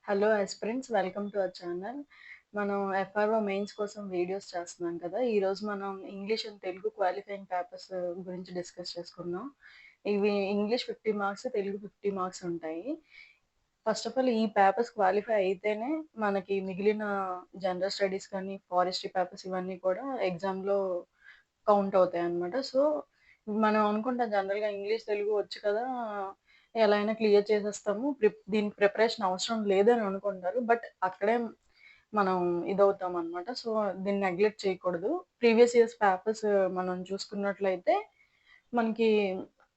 Hello aspirants, welcome to our channel. మనం FRO mains కోసం videos చేస్తున్నాం కదా. ఈరోజు మనం English and Telugu qualifying papers గురించి డిస్కస్ చేసుకుందాం. ఇవి ఇంగ్లీష్ 50 మార్క్స్, తెలుగు 50 మార్క్స్ ఉంటాయి. ఫస్ట్ ఆఫ్ ఆల్ ఈ పేపర్స్ క్వాలిఫై అయితేనే మనకి మిగిలిన జనరల్ స్టడీస్ కానీ ఫారెస్ట్రీ పేపర్స్ ఇవన్నీ కూడా ఎగ్జామ్లో కౌంట్ అవుతాయి అన్నమాట. సో మనం అనుకుంటాం జనరల్గా ఇంగ్లీష్ తెలుగు వచ్చు కదా, ఎలా అయినా క్లియర్ చేసేస్తాము, దీనికి ప్రిపరేషన్ అవసరం లేదని అనుకుంటారు. బట్ అక్కడే మనం ఇదవుతాం అనమాట. సో దీన్ని నెగ్లెక్ట్ చేయకూడదు. ప్రీవియస్ ఇయర్స్ పేపర్స్ మనం చూసుకున్నట్లయితే మనకి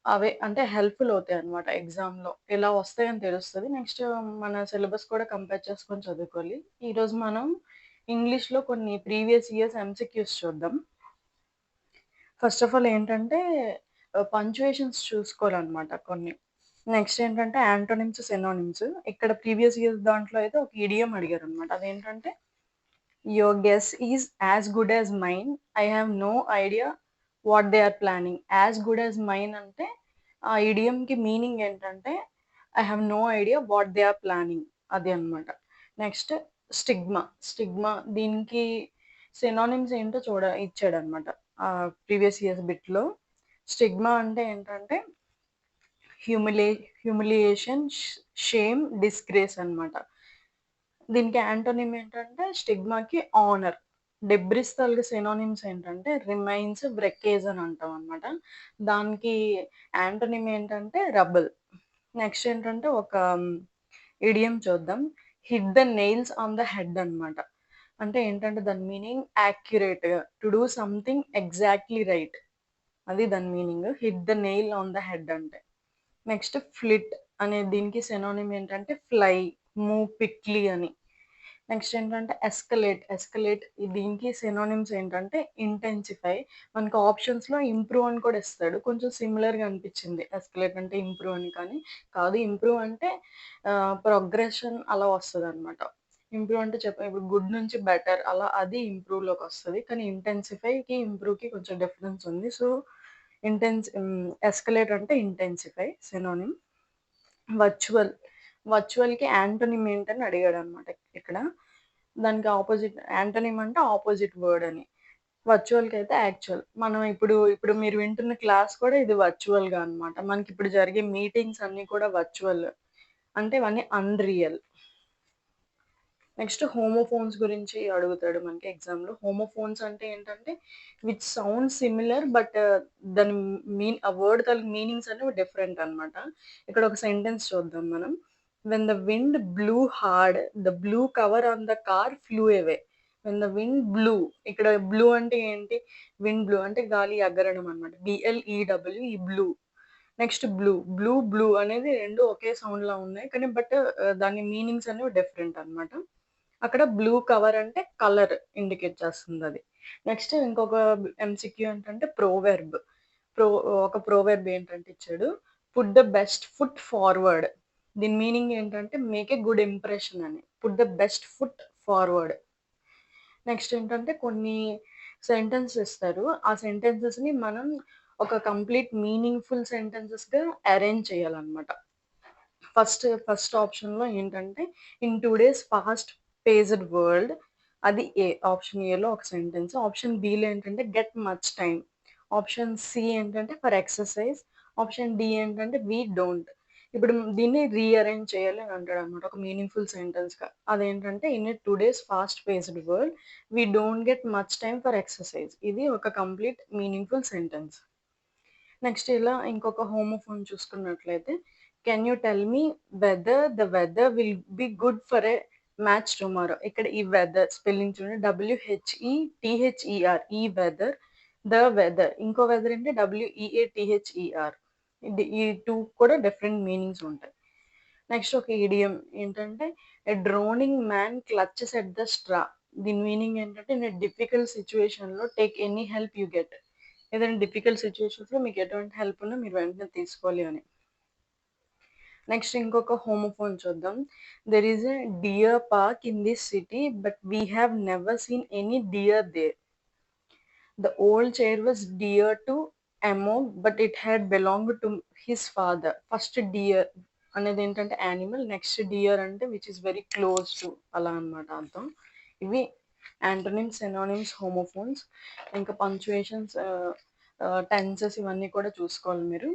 అవే అంటే హెల్ప్ఫుల్ అవుతాయి అనమాట. ఎగ్జామ్లో ఎలా వస్తాయని తెలుస్తుంది. నెక్స్ట్ మన సిలబస్ కూడా కంపేర్ చేసుకొని చదువుకోవాలి. ఈరోజు మనం ఇంగ్లీష్లో కొన్ని ప్రీవియస్ ఇయర్స్ ఎంసీక్యూస్ చూద్దాం. ఫస్ట్ ఆఫ్ ఆల్ ఏంటంటే పంక్చుయేషన్స్ చూసుకోవాలన్నమాట కొన్ని. నెక్స్ట్ ఏంటంటే యాంటోనిమ్స్, సినోనిమ్స్. ఇక్కడ ప్రీవియస్ ఇయర్స్ దాంట్లో అయితే ఒక ఇడియం అడిగారనమాట. అదేంటంటే your guess is as good as mine, I have no idea what they are planning. As good as mine అంటే ఆ ఇడియంకి మీనింగ్ ఏంటంటే I have no idea what they are planning, అది అనమాట. Next stigma. స్టిగ్మా దీనికి synonyms ఏంటో ఇచ్చాడనమాట previous years బిట్లో. Stigma అంటే ఏంటంటే హ్యూమిలియేషన్, షేమ్, డిస్గ్రేస్ అనమాట. దీనికి యాంటోనిమ్ ఏంటంటే స్టిగ్మాకి ఆనర్. డెబ్రిస్ తాలూకు సినోనిమ్స్ ఏంటంటే రిమైన్స్, వ్రెకేజ్ అని అంటాం అనమాట. దానికి యాంటోనిమ్ ఏంటంటే రబుల్. నెక్స్ట్ ఏంటంటే ఒక ఇడియం చూద్దాం. Hit the nails on the head అనమాట. అంటే ఏంటంటే దాని మీనింగ్ యాక్యురేట్గా, to do something exactly right, అది దాని meaning. Hit the nail on the head అంటే. నెక్స్ట్ ఫ్లిట్ అనే దీనికి సినోనిమ్ ఏంటంటే ఫ్లై, మూవ్ క్విక్లీ అని. నెక్స్ట్ ఏంటంటే ఎస్కలేట్. ఎస్కలేట్ దీనికి సినోనిమ్స్ ఏంటంటే ఇంటెన్సిఫై. మనకు ఆప్షన్స్లో ఇంప్రూవ్ అని కూడా ఇస్తాడు. కొంచెం సిమిలర్గా అనిపించింది ఎస్కలేట్ అంటే ఇంప్రూవ్ అని, కానీ కాదు. ఇంప్రూవ్ అంటే ప్రోగ్రెషన్ అలా వస్తుంది అనమాట. ఇంప్రూవ్ అంటే ఇప్పుడు గుడ్ నుంచి బెటర్ అలా, అది ఇంప్రూవ్లోకి వస్తుంది. కానీ ఇంటెన్సిఫైకి ఇంప్రూవ్కి కొంచెం డిఫరెన్స్ ఉంది. సో ఎస్కలేట్ అంటే ఇంటెన్సిఫై సినోనిమ్. వర్చువల్. వర్చువల్కి యాంటోనిమ్ ఏంటని అడిగాడు అనమాట ఇక్కడ. దానికి ఆపోజిట్ యాంటోనిమ్ అంటే ఆపోజిట్ వర్డ్ అని. వర్చువల్కి అయితే యాక్చువల్. మనం ఇప్పుడు మీరు వింటున్న క్లాస్ కూడా ఇది వర్చువల్గా అనమాట. మనకి ఇప్పుడు జరిగే మీటింగ్స్ అన్నీ కూడా వర్చువల్, అంటే ఇవన్నీ అన్రియల్. నెక్స్ట్ హోమోఫోన్స్ గురించి అడుగుతాడు మనకి ఎగ్జామ్లో. హోమోఫోన్స్ అంటే ఏంటంటే విచ్ సౌండ్ సిమిలర్ బట్ దాని ఆ వర్డ్ తాలూకు మీనింగ్స్ అనేవి డిఫరెంట్ అనమాట. ఇక్కడ ఒక సెంటెన్స్ చూద్దాం మనం. When the wind blue hard, the blue cover on the car flu away. When the wind blue, ఇక్కడ బ్లూ అంటే ఏంటి? విండ్ బ్లూ అంటే గాలి ఎగరడం అనమాట. BLEW, ఈ బ్లూ. Next blue. బ్లూ అనేది రెండు ఒకే సౌండ్ లా ఉన్నాయి, కానీ బట్ దాని మీనింగ్స్ అనేవి డిఫరెంట్ అనమాట. అక్కడ బ్లూ కవర్ అంటే కలర్ ఇండికేట్ చేస్తుంది అది. నెక్స్ట్ ఇంకొక MCQ ఏంటంటే ప్రోవెర్బ్. ఒక ప్రోవెర్బ్ ఏంటంటే ఇచ్చాడు, put the best foot forward. దీని మీనింగ్ ఏంటంటే మేక్ ఏ గుడ్ ఇంప్రెషన్ అని. Put the best foot forward. Next ఏంటంటే కొన్ని సెంటెన్స్ ఇస్తారు. ఆ సెంటెన్సెస్ని మనం ఒక కంప్లీట్ మీనింగ్ఫుల్ సెంటెన్సెస్గా అరేంజ్ చేయాలన్నమాట. ఫస్ట్ ఆప్షన్లో ఏంటంటే in today's fast paced world, అది ఏ. ఆప్షన్ ఏలో ఒక సెంటెన్స్. ఆప్షన్ బిలో ఏంటంటే get much time. Option C ఏంటంటే ఫర్ ఎక్సర్సైజ్. ఆప్షన్ డి ఏంటంటే వీ డోంట్. ఇప్పుడు దీన్ని రీఅరేంజ్ చేయాలి అని అంటాడు అనమాట ఒక మీనింగ్ఫుల్ సెంటెన్స్గా. అదేంటంటే in today's fast paced world we don't get much time for exercise. ఇది ఒక కంప్లీట్ మీనింగ్ఫుల్ సెంటెన్స్. నెక్స్ట్ ఇలా ఇంకొక హోమోఫోన్ చూసుకున్నట్లయితే can you tell me whether the weather will be good for a match tomorrow. ఇక్కడ ఈ whether spelling చూడండి, WHETHER, ఈ whether. The weather, ఇంకో వెదర్ అంటే WEATHER. ఈ టూ కూడా డిఫరెంట్ మీనింగ్స్ ఉంటాయి. నెక్స్ట్ ఒక ఇడియం ఏంటంటే a drowning man clutches at the straw. దీని మీనింగ్ ఏంటంటే ఇన్ డిఫికల్ట్ సిచ్యువేషన్లో take any help you get. ఏదైనా డిఫికల్ట్ సిచ్యువేషన్స్లో మీకు ఎటువంటి హెల్ప్ ఉన్నా మీరు వెంటనే తీసుకోవాలి అని. నెక్స్ట్ ఇంకొక హోమోఫోన్ చూద్దాం. There is a deer park in this city but we have never seen any deer there. The old chair was dear to Emo but it had belong to his father. First deer అనేది ఏంటంటే animal, next dear అంటే which is very close to అలా అనమాట అర్థం. ఇవి antonyms, synonyms, homophones. ఇంకా punctuations, tenses ఇవన్నీ కూడా చూసుకోవాలి మీరు.